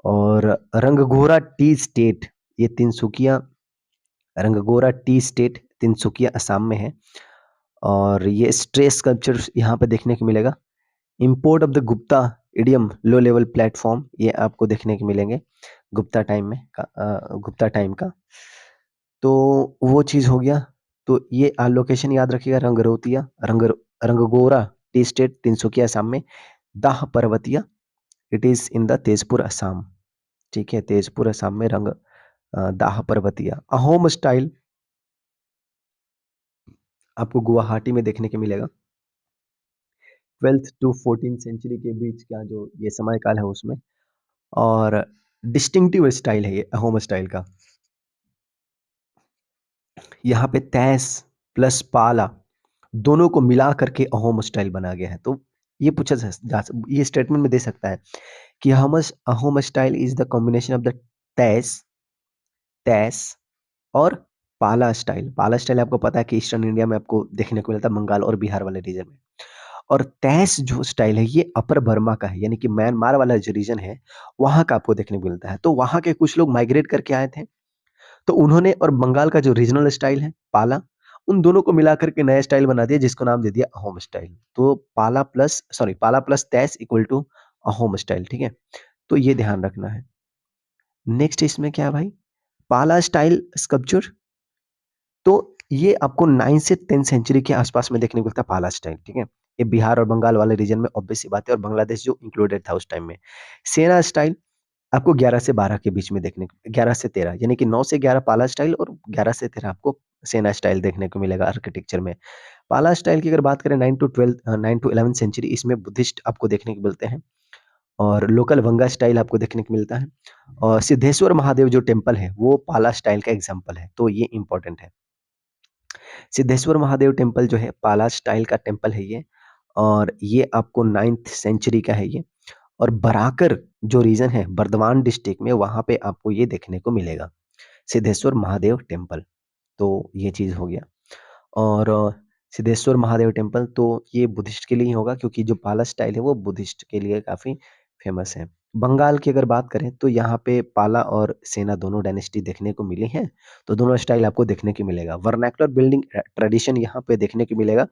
और रंगघोरा टी स्टेट, ये तिनसुकिया, रंगघोरा टी स्टेट तिनसुकिया असम में है। और ये स्ट्रेस स्कल्पचर यहाँ पे देखने को मिलेगा। Import of the Gupta idiom low level platform, ये आपको देखने को मिलेंगे गुप्ता टाइम में गुप्ता टाइम का। तो वो चीज़ हो गया। तो ये लोकेशन याद रखिएगा, रंगरोतिया रंगगोरा टी स्टेट, तिनसुकिया असम में। दाह Parvatiya, it is in the Tezpur Assam. ठीक है, तेजपुर असम में दाह पर्वतिया। अहोम स्टाइल आपको गुवाहाटी में देखने को मिलेगा। 12th टू 14th सेंचुरी के बीच का जो ये समय काल है उसमें। और डिस्टिंक्टिव स्टाइल है ये अहोम स्टाइल का। यहाँ पे तैस प्लस पाला दोनों को मिला करके अहोम स्टाइल बना गया है। तो ये पूछा ये स्टेटमेंट में दे सकता है कि Ahom style is the combination of the तैस तैस और पाला स्टाइल आपको पता है कि ईस्टर्न इंडिया में आपको देखने को मिलता है, बंगाल और बिहार वाले रीजन में। और तैस जो स्टाइल है ये अपर बर्मा का है, यानी कि म्यांमार वाला जो रीजन है वहां का आपको देखने को मिलता है। तो वहां के कुछ लोग माइग्रेट करके आए थे, तो उन्होंने और बंगाल का जो रीजनल स्टाइल है पाला, उन दोनों को मिलाकर के नया स्टाइल बना दिया जिसको नाम दे दिया अहोम स्टाइल। तो पाला प्लस तैस इक्वल टू अहोम स्टाइल। ठीक है, तो ये ध्यान रखना है। नेक्स्ट इसमें क्या है भाई, पाला स्टाइल स्कल्पचर। तो ये आपको 9 से 10 सेंचुरी के आसपास में देखने को मिलता है पाला स्टाइल। ठीक है, ये बिहार और बंगाल वाले रीजन में ऑब्वियस सी बात है, और बांग्लादेश जो इंक्लूडेड था उस टाइम में। सेना स्टाइल आपको 11 से 12 के बीच में 11 से 13, यानी कि 9 से 11 पाला स्टाइल और 11 से 13 आपको सेना स्टाइल देखने को मिलेगा आर्किटेक्चर में। पाला स्टाइल की अगर बात करें 9 टू 11 सेंचुरी, इसमें बुद्धिस्ट आपको देखने को मिलते हैं। और लोकल वंगा स्टाइल आपको देखने को मिलता है। और सिद्धेश्वर महादेव जो टेम्पल है वो पाला स्टाइल का एग्जाम्पल है, तो ये इंपॉर्टेंट है। सिद्धेश्वर महादेव टेम्पल जो है पाला स्टाइल का टेम्पल है ये, और ये आपको 9th सेंचुरी का है ये। और बराकर जो रीजन है बर्दवान डिस्ट्रिक्ट में, वहां पे आपको ये देखने को मिलेगा सिद्धेश्वर महादेव टेम्पल। तो ये चीज हो गया। और सिद्धेश्वर महादेव टेम्पल तो ये बुद्धिस्ट के लिए ही होगा, क्योंकि जो पाला स्टाइल है वो बुद्धिस्ट के लिए काफी फेमस है। बंगाल की अगर बात करें तो यहाँ पे पाला और सेना दोनों डायनेस्टी देखने को मिली हैं, तो दोनों स्टाइल आपको देखने को मिलेगा। वर्नाकुलर बिल्डिंग ट्रेडिशन यहाँ पे देखने को मिलेगा,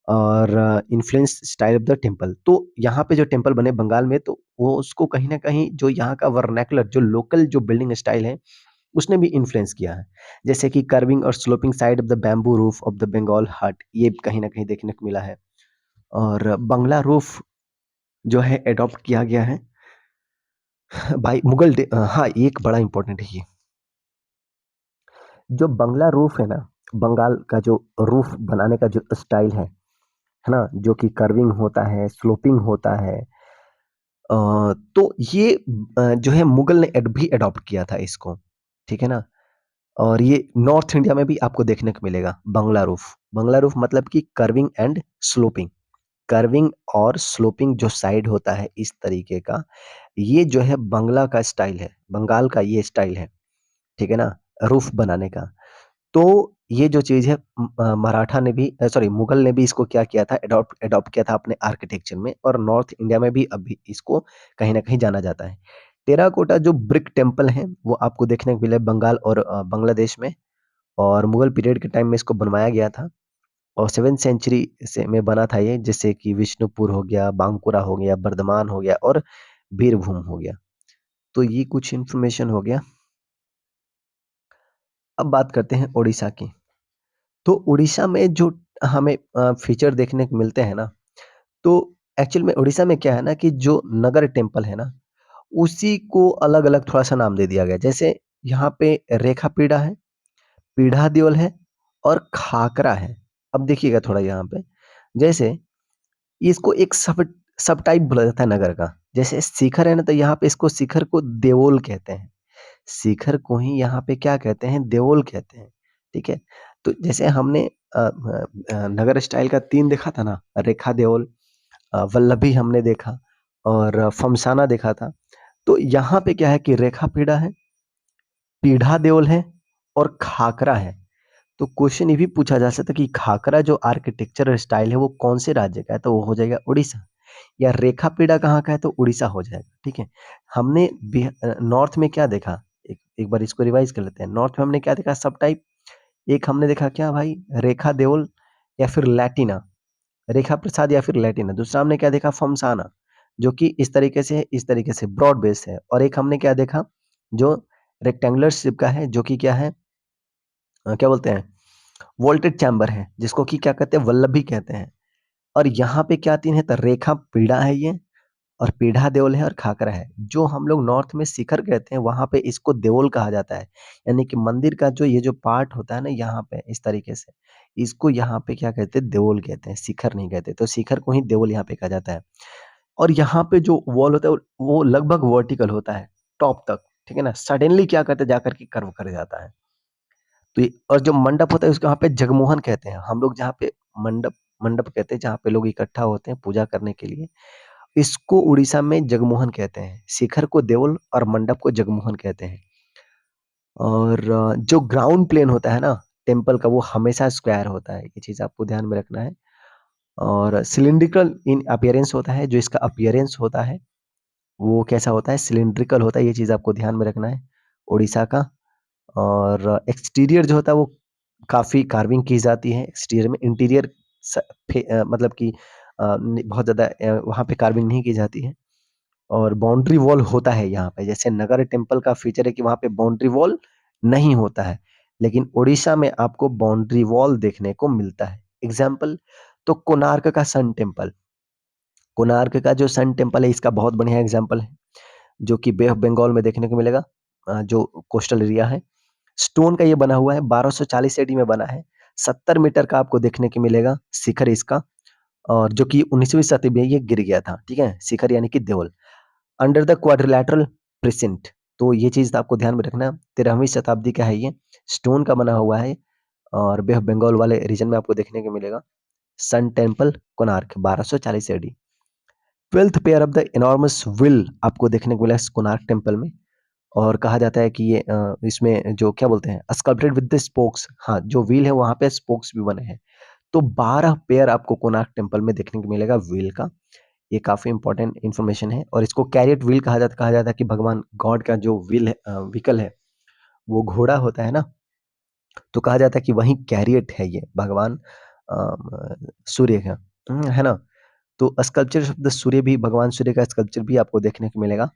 और influence style of the temple. तो यहाँ पे जो टेम्पल बने बंगाल में, तो वो उसको कहीं ना कहीं जो यहाँ का वर्नाकुलर जो लोकल जो बिल्डिंग स्टाइल है उसने भी इन्फ्लुएंस किया है। जैसे कि कर्विंग और sloping side of the bamboo roof of the Bengal hut, ये कहीं ना कहीं देखने को मिला है। और बंगला रूफ जो है अडॉप्ट किया गया है भाई हाँ, एक बड़ा इंपॉर्टेंट है ये, जो बंगला रूफ है ना, बंगाल का जो रूफ बनाने का जो स्टाइल है ना, जो कि कर्विंग होता है, स्लोपिंग होता है। तो ये जो है मुगल ने भी अडॉप्ट किया था इसको। ठीक है ना। और ये नॉर्थ इंडिया में भी आपको देखने को मिलेगा बंगला रूफ। बंगला रूफ मतलब कि कर्विंग एंड स्लोपिंग। कर्विंग और स्लोपिंग जो साइड होता है इस तरीके का, ये जो है बंगला का स्टाइल है, बंगाल का ये स्टाइल है। ठीक है ना, रूफ बनाने का। तो ये जो चीज़ है मराठा ने भी सॉरी मुगल ने भी इसको क्या किया था, अडॉप्ट अडॉप्ट किया था अपने आर्किटेक्चर में, और नॉर्थ इंडिया में भी अभी इसको कहीं न कहीं जाना जाता है। टेराकोटा जो ब्रिक टेम्पल है वो आपको देखने को मिले बंगाल और बांग्लादेश में, और मुगल पीरियड के टाइम में इसको बनवाया गया था। और 7th सेंचुरी से में बना था ये, जैसे कि विष्णुपुर हो गया, बांकुरा हो गया, बर्धमान हो गया और बीरभूम हो गया। तो ये कुछ इन्फॉर्मेशन हो गया। अब बात करते हैं ओडिशा की। तो उड़ीसा में जो हमें फीचर देखने को मिलते हैं ना, तो एक्चुअल में उड़ीसा में क्या है ना कि जो नगर टेम्पल है ना, उसी को अलग-अलग थोड़ा-सा नाम दे दिया गया है। जैसे यहाँ पे रेखा पीड़ा है, पीढ़ा देवल है और खाकरा है। अब देखिएगा थोड़ा यहाँ पे, जैसे इसको एक सब सब टाइप बोला जाता है नगर का। जैसे शिखर है ना, तो यहाँ पे इसको शिखर को देवोल कहते हैं। शिखर को ही यहाँ पे क्या कहते हैं, देवोल कहते हैं। ठीक है? तो जैसे हमने नगर स्टाइल का 3 देखा था ना, रेखा देओल, वल्लभी हमने देखा और फमसाना देखा था। तो यहाँ पे क्या है कि रेखा पीड़ा है, पीढ़ा देओल है और खाकरा है। तो क्वेश्चन ये भी पूछा जा सकता है कि खाकरा जो आर्किटेक्चरल स्टाइल है वो कौन से राज्य का है, तो वो हो जाएगा उड़ीसा। या रेखा पीड़ा कहाँ का है, तो उड़ीसा हो जाएगा। ठीक है। हमने नॉर्थ में क्या देखा, एक एक बार इसको रिवाइज कर लेते हैं। नॉर्थ में हमने क्या देखा, सब टाइप। एक हमने देखा क्या भाई, रेखा देओल। या फिर लैटिना, रेखा प्रसाद या फिर लैटिना। दूसरा हमने क्या देखा, फमसाना, जो कि इस तरीके से है, इस तरीके से ब्रॉड बेस है। और एक हमने क्या देखा, जो रेक्टेंगुलर शेप का है, जो कि क्या है, क्या बोलते हैं, वोल्टेड चैम्बर है, जिसको कि क्या कहते हैं, वल्लभी कहते हैं। और यहाँ पे क्या तीन है, तो रेखा पीढ़ा है ये, और पीढ़ा देवल है, और खाकरा है। जो हम लोग नॉर्थ में शिखर कहते हैं, वहां पे इसको देवल कहा जाता है। यानी कि मंदिर का जो ये जो पार्ट होता है ना, यहाँ पे इस तरीके से, इसको यहाँ पे क्या कहते हैं, देवल कहते हैं, शिखर नहीं कहते। तो शिखर को ही देवल यहाँ पे कहा जाता है। और यहाँ पे जो वॉल होता है वो लगभग वर्टिकल होता है टॉप तक, ठीक है ना। सडनली क्या करते हैं, जाकर के कर्व कर जाता है। तो और जो मंडप होता है उसको यहाँ पे जगमोहन कहते हैं हम लोग, जहाँ पे मंडप मंडप कहते हैं, जहाँ पे लोग इकट्ठा होते हैं पूजा करने के लिए, इसको उड़ीसा में जगमोहन कहते हैं। शिखर को देवल और मंडप को जगमोहन कहते हैं। और जो ग्राउंड प्लेन होता है ना टेम्पल का, वो हमेशा स्क्वायर होता है, ये चीज आपको ध्यान में रखना है। और सिलिंड्रिकल इन अपीयरेंस होता है, जो इसका अपीयरेंस होता है वो कैसा होता है, सिलिंड्रिकल होता है, ये चीज आपको ध्यान में रखना है उड़ीसा का। और एक्सटीरियर जो होता है वो काफ़ी कार्विंग की जाती है एक्सटीरियर में। इंटीरियर मतलब कि बहुत ज़्यादा वहाँ पे कार्विंग नहीं की जाती है। और बाउंड्री वॉल होता है यहाँ पे, जैसे नगर टेम्पल का फीचर है कि वहाँ पे बाउंड्री वॉल नहीं होता है, लेकिन उड़ीसा में आपको बाउंड्री वॉल देखने को मिलता है। एग्जाम्पल, तो कोणार्क का सन टेम्पल, कोणार्क का जो सन टेम्पल है इसका बहुत बढ़िया एग्जाम्पल है, जो कि बे ऑफ बंगाल में देखने को मिलेगा, जो कोस्टल एरिया है। स्टोन का ये बना हुआ है, 1240 एडी में बना है, 70 मीटर का आपको देखने को मिलेगा शिखर इसका। और जो कि 19वीं शताब्दी में ये गिर गया था, ठीक है, शिखर यानी कि देवल, अंडर द क्वाड्रिलेटरल प्रेसेंट। तो ये चीज आपको ध्यान में रखना, 13वीं शताब्दी का है ये, स्टोन का बना हुआ है, और बे ऑफ बंगाल वाले रीजन में आपको देखने को मिलेगा। Sun temple Konark 1240 AD. Twelfth pair of the enormous wheel आपको देखने को मिला कोणार्क टेम्पल में। और कहा जाता है कि ये इसमें जो क्या बोलते हैं, स्कल्प्टेड विद द स्पोक्स, हाँ जो व्हील है वहां पे स्पोक्स भी बने हैं। तो 12 पेयर आपको कोणार्क टेम्पल में देखने को मिलेगा व्हील का। ये काफी इंपॉर्टेंट इन्फॉर्मेशन है। और इसको कैरियट व्हील कहा जाता है कि भगवान गॉड का जो व्हील है, व्हीकल है, वो घोड़ा होता है ना, तो कहा जाता है कि वही कैरियट है ये भगवान सूर्य का, है ना। तो स्कल्पचर ऑफ द सूर्य भी, भगवान सूर्य का स्कल्पचर भी आपको देखने को मिलेगा।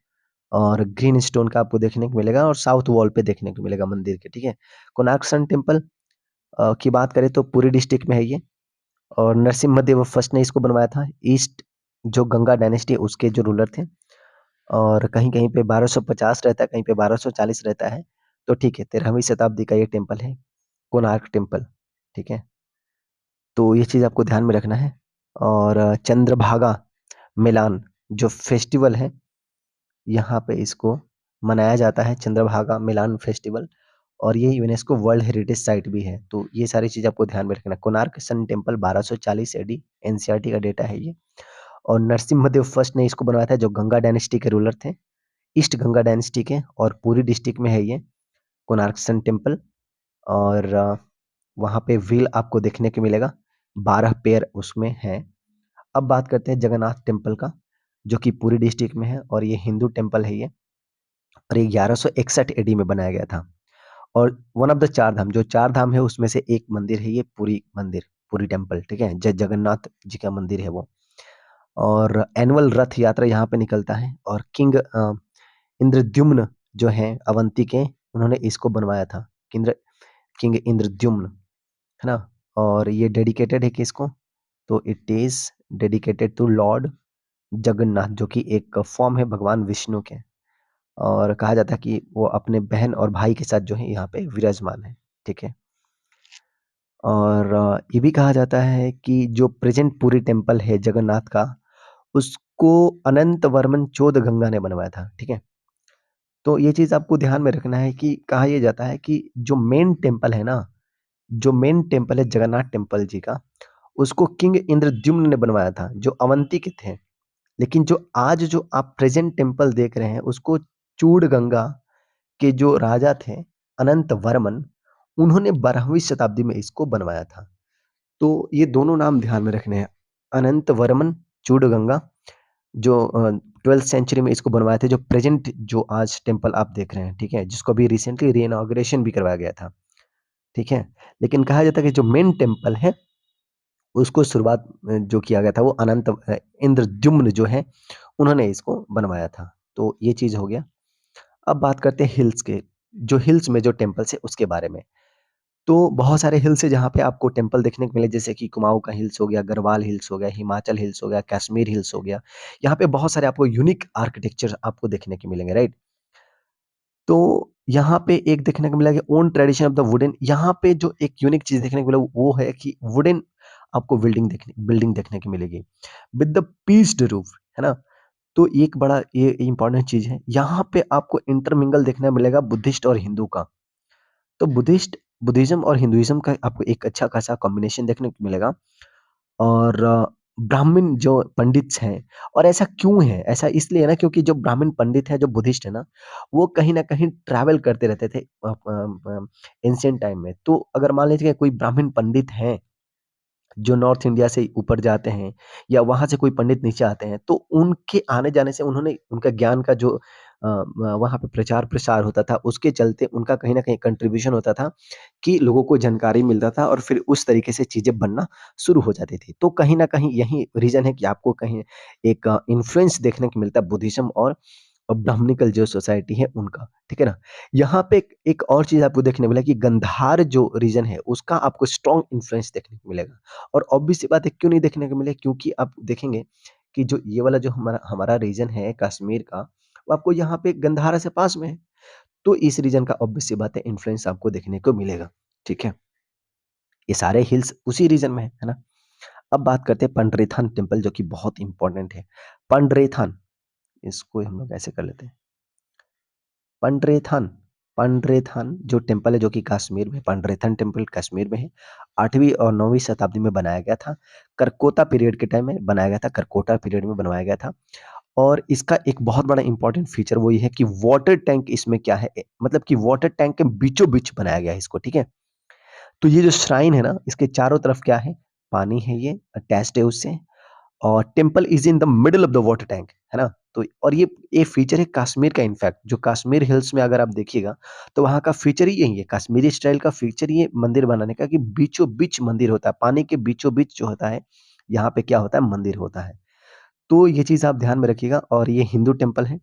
और ग्रीन स्टोन का आपको देखने को मिलेगा, और साउथ वॉल पे देखने को मिलेगा मंदिर के, ठीक है। कोणार्क सन टेम्पल की बात करें तो पुरी डिस्ट्रिक्ट में है ये। और नरसिम्हा फर्स्ट ने इसको बनवाया था। ईस्ट जो गंगा डायनेस्टी है उसके जो रूलर थे। और कहीं कहीं पे 1250 रहता है, कहीं पे 1240 रहता है। तो ठीक है, 13वीं शताब्दी का ये टेम्पल है, कोणार्क टेम्पल, ठीक है। तो ये चीज आपको ध्यान में रखना है। और चंद्रभागा मिलान जो फेस्टिवल है, यहाँ पे इसको मनाया जाता है, चंद्रभागा मिलान फेस्टिवल। और ये यूनेस्को वर्ल्ड हेरिटेज साइट भी है। तो ये सारी चीज आपको ध्यान में रखना। Konark sun temple 1240 AD, NCERT का डेटा है ये। और नरसिम्हदेव फर्स्ट ने इसको बनवाया था, जो गंगा डायनेस्टी के रूलर थे, ईस्ट गंगा डायनेस्टी के। और पूरी डिस्ट्रिक्ट में है ये कोणार्क सन टेम्पल। और वहाँ पे व्हील आपको देखने को मिलेगा, 12 पेयर उसमें है। अब बात करते हैं जगन्नाथ टेम्पल का, जो कि पूरी डिस्ट्रिक्ट में है, और ये हिंदू टेम्पल है ये। और ये 1161 एडी में बनाया गया था। और वन ऑफ द चार धाम, जो चार धाम है उसमें से एक मंदिर है ये, पूरी मंदिर, पूरी टेम्पल, ठीक है, जगन्नाथ जी का मंदिर है वो। और एनुअल रथ यात्रा यहाँ पे निकलता है। और किंग इंद्रद्युम्न जो है अवंती के, उन्होंने इसको बनवाया था, किंग इंद्रद्युम्न, है ना। और ये डेडिकेटेड है किसको, तो it is dedicated to lord Jagannath, जो कि एक फॉर्म है भगवान विष्णु के। और कहा जाता है कि वो अपने बहन और भाई के साथ जो है यहाँ पे विराजमान है, ठीक है। और ये भी कहा जाता है कि जो प्रेजेंट पुरी टेम्पल है जगन्नाथ का, उसको अनंत वर्मन चौथ गंगा ने बनवाया था, ठीक है। तो ये चीज आपको ध्यान में रखना है कि कहा यह जाता है कि जो मेन टेम्पल है ना, जो मेन टेम्पल है जगन्नाथ टेम्पल जी का, उसको किंग इंद्रद्युम्न ने बनवाया था, जो अवंती के थे। लेकिन जो आज जो आप प्रेजेंट टेम्पल देख रहे हैं, उसको चूड़गंगा के जो राजा थे अनंत वर्मन, उन्होंने 12वीं शताब्दी में इसको बनवाया था। तो ये दोनों नाम ध्यान में रखने हैं, अनंत वर्मन, चूड़गंगा, जो 12th सेंचुरी में इसको बनवाए थे, जो प्रेजेंट जो आज टेम्पल आप देख रहे हैं, ठीक है, जिसको अभी रिसेंटली री इनॉग्रेशन भी करवाया गया था, ठीक है। लेकिन कहा जाता है कि जो मेन टेम्पल है उसको शुरुआत जो किया गया था वो इंद्रद्युम्न जो है उन्होंने इसको बनवाया था। तो ये चीज़ हो गया। अब बात करते हैं हिल्स के, जो हिल्स में जो टेम्पल्स है उसके बारे में। तो बहुत सारे हिल्स है जहाँ पे आपको टेम्पल देखने को मिले, जैसे कि कुमाऊँ का हिल्स हो गया, गढ़वाल हिल्स हो गया, हिमाचल हिल्स हो गया, कश्मीर हिल्स हो गया। यहाँ पे बहुत सारे आपको यूनिक आर्किटेक्चर आपको देखने को मिलेंगे, राइट? तो यहाँ पे एक देखने को मिला कि own tradition of the wooden, यहाँ पे जो एक यूनिक चीज़ देखने को मिला वो है कि वुडन आपको बिल्डिंग देखने को मिलेगी विद द पीस्ड रूफ, है ना? तो एक बड़ा ये इम्पोर्टेंट चीज़ है। यहाँ पे आपको इंटरमिंगल देखने मिलेगा बुद्धिस्ट और हिंदू का। तो बुद्धिज़्म और हिंदुइज़्म का आपको एक अच्छा खासा कॉम्बिनेशन देखने को मिलेगा। और ब्राह्मण जो पंडित्स हैं, और ऐसा क्यों है? ऐसा इसलिए है ना क्योंकि जो ब्राह्मण पंडित हैं, जो बुद्धिस्ट है ना, वो कहीं न कहीं ट्रैवल करते रहते थे एंशिएंट टाइम में। तो अगर मान लीजिए कोई ब्राह्मण पंडित हैं जो नॉर्थ इंडिया से ऊपर जाते हैं या वहाँ से कोई पंडित नीचे आते हैं, तो उनके आने-जाने से उन्होंने उनका ज्ञान का जो वहाँ पे प्रचार-प्रसार होता था, उसके चलते उनका कहीं न कहीं कंट्रीब्यूशन होता था कि लोगों को जानकारी मिलता था और फिर उस तरीके से चीज़ें बनना शुरू हो जाती थी। तो कहीं न कहीं यही रीज़न है कि आपको कहीं एक इन्फ्लुएंस देखने को मिलता है बुद्धिज़्म और ब्राह्मणिकल जो सोसाइटी है उनका, ठीक है ना? यहाँ पे एक एक और चीज़ आपको देखने को मिला कि गंधार जो रीजन है उसका आपको स्ट्रॉन्ग इन्फ्लुएंस देखने को मिलेगा। और ऑब्वियस सी बात है क्यों नहीं देखने को मिले, क्योंकि आप देखेंगे कि जो ये वाला जो हमारा हमारा रीजन है कश्मीर का, वो आपको यहाँ पे गंधारा से पास में है। तो इस रीजन का ऑब्वियस सी बात है इन्फ्लुएंस आपको देखने को मिलेगा, ठीक है? ये सारे हिल्स उसी रीजन में है ना? अब बात करते हैं पंडरीथान टेम्पल जो कि बहुत इंपॉर्टेंट है। पंडरेथान, इसको हम लोग ऐसे कर लेते हैं। पंडरेथान पंडरेथान जो टेम्पल है जो कि कश्मीर में, पंडरेथन टेम्पल कश्मीर में है। 8वीं और 9वीं शताब्दी में बनाया गया था। करकोटा पीरियड के टाइम में बनाया गया था, करकोटा पीरियड में बनवाया गया था। और इसका एक बहुत बड़ा इंपॉर्टेंट फीचर वो ये है कि वाटर टैंक इसमें क्या है, मतलब कि वाटर टैंक के बीचों-बीच बनाया गया है इसको, ठीक है? तो ये जो श्राइन है ना, इसके चारों तरफ क्या है? पानी है, ये अटैच्ड है उससे। और temple is in the middle of the water tank, है ना? तो और ये फीचर है कश्मीर का, इनफैक्ट जो कश्मीर हिल्स में अगर आप देखिएगा, तो वहाँ का फीचर ही यही है, कश्मीरी स्टाइल का फीचर ये मंदिर बनाने का कि बीचों-बीच मंदिर होता है, पानी के बीचों-बीच जो होता है, यहाँ पे क्या होता है? मंदिर होता है। तो ये चीज़ आप ध्यान में रखिएगा। और ये हिंदू टेम्पल है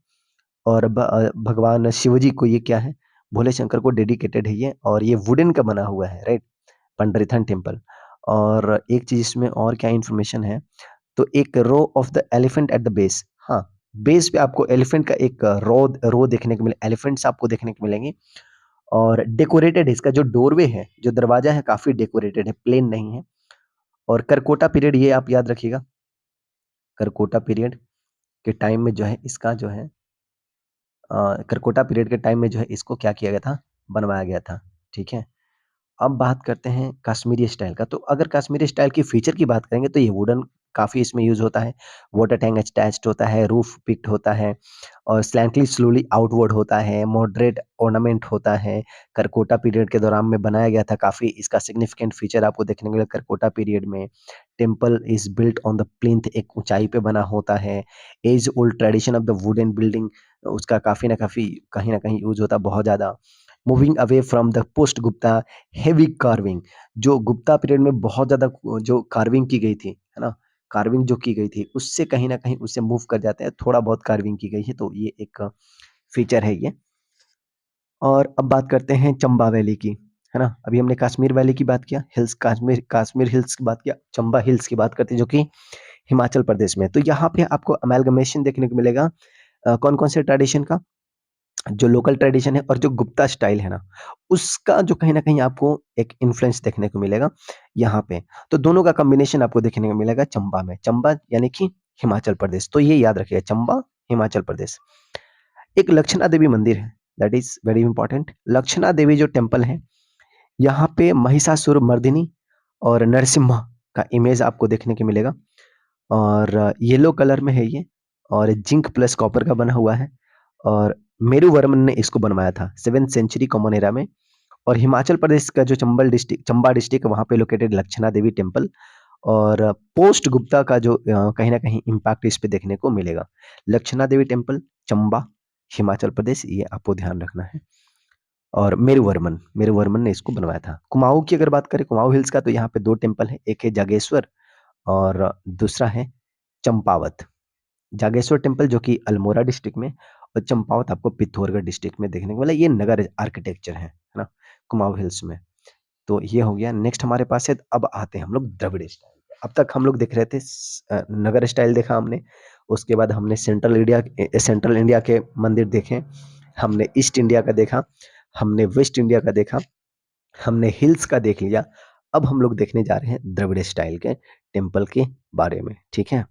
और भगवान शिव जी को ये क्या है? भोले शंकर को डेडिकेटेड है ये, और ये वुडन का बना हुआ है, राइट? पंडरीथन टेम्पल। और एक चीज़ इसमें और क्या इन्फॉर्मेशन है, तो एक row of the elephant at the base, हाँ, बेस पे आपको एलिफेंट का एक रो देखने को मिले, एलिफेंट्स आपको देखने को मिलेंगे। और डेकोरेटेड है, इसका जो डोरवे है, जो दरवाजा है काफ़ी डेकोरेटेड है, प्लेन नहीं है। और करकोटा पीरियड ये आप याद रखिएगा, करकोटा पीरियड के टाइम में जो है इसका जो है करकोटा पीरियड के टाइम में जो है इसको क्या किया गया था? बनवाया गया था, ठीक है? अब बात करते हैं कश्मीरी स्टाइल का। तो अगर कश्मीरी स्टाइल की फीचर की बात करेंगे तो ये वुडन काफ़ी इसमें यूज़ होता है। वाटर टैंक अटैच्ड होता है, रूफ पिक्ड होता है और स्लैंटली स्लोली आउटवर्ड होता है, मॉडरेट ऑर्नामेंट होता है। करकोटा पीरियड के दौरान में बनाया गया था, काफ़ी इसका सिग्निफिकेंट फीचर आपको देखने को मिलेगा करकोटा पीरियड में। Temple is built on the plinth, एक ऊँचाई पे बना होता है। As old tradition of the wooden building, उसका काफ़ी न काफ़ी कहीं न कहीं यूज़ होता है बहुत ज़्यादा। Moving away from the post Gupta heavy carving, जो गुप्ता पीरियड में बहुत ज़्यादा जो कार्विंग की गई थी, है ना? कार्विंग जो की गई थी, उससे कहीं न कहीं उससे मूव कर जाते हैं, थोड़ा बहुत कार्विंग की गई है, तो ये एक फीचर है ये। और अब बात करते हैं चंबा वैली की, है ना? अभी हमने कश्मीर वैली की बात किया, हिल्स कश्मीर कश्मीर हिल्स की बात किया, चंबा हिल्स की बात करते हैं जो कि हिमाचल प्रदेश में है। तो यहाँ पे आपको अमाल्गमेशन देखने को मिलेगा कौन-कौन से ट्रेडिशन का? जो लोकल ट्रेडिशन है और जो गुप्ता स्टाइल है ना, उसका जो कहीं न कहीं आपको एक इन्फ्लुएंस देखने को मिलेगा यहाँ पे। तो दोनों का कॉम्बिनेशन आपको देखने को मिलेगा चंबा में। चंबा यानी कि हिमाचल प्रदेश। तो ये याद रखिएगा, चंबा, हिमाचल प्रदेश। एक लक्षणा देवी मंदिर है, दैट इज़ वेरी इंपोर्टेंट। लक्षणा देवी जो टेम्पल है, यहाँ पे महिषासुरमर्दिनी और नरसिम्हा का इमेज आपको देखने को मिलेगा। और येलो कलर में है ये, और जिंक प्लस कॉपर का बना हुआ है। और मेरुवर्मन ने इसको बनवाया था 7th सेंचुरी कॉमन एरा में। और हिमाचल प्रदेश का जो चंबा डिस्ट्रिक्ट, वहाँ पे लोकेटेड लक्षणा देवी टेम्पल। और पोस्ट गुप्ता का जो कहीं न कहीं इम्पैक्ट इस पे देखने को मिलेगा। लक्षणा देवी टेम्पल, चंबा, हिमाचल प्रदेश, ये आपको ध्यान रखना है। और मेरुवर्मन ने इसको बनवाया था। कुमाऊँ की अगर बात करें, कुमाऊँ हिल्स का, तो यहाँ पे 2 टेम्पल है, एक है जागेश्वर और दूसरा है चंपावत। जागेश्वर टेम्पल जो कि अल्मोड़ा डिस्ट्रिक्ट में, और चंपावत आपको पिथौरगढ़ डिस्ट्रिक्ट में देखने को मिला। ये नगर आर्किटेक्चर है ना, कुमाऊं हिल्स में। तो ये हो गया। नेक्स्ट हमारे पास है, अब आते हैं हम लोग द्रविड़ स्टाइल। अब तक हम लोग देख रहे थे नगर स्टाइल देखा हमने, उसके बाद हमने सेंट्रल इंडिया के मंदिर देखे, हमने ईस्ट इंडिया का देखा, हमने वेस्ट इंडिया का देखा, हमने हिल्स का देख लिया। अब हम लोग देखने जा रहे हैं द्रविड़ स्टाइल के टेम्पल के बारे में, ठीक है।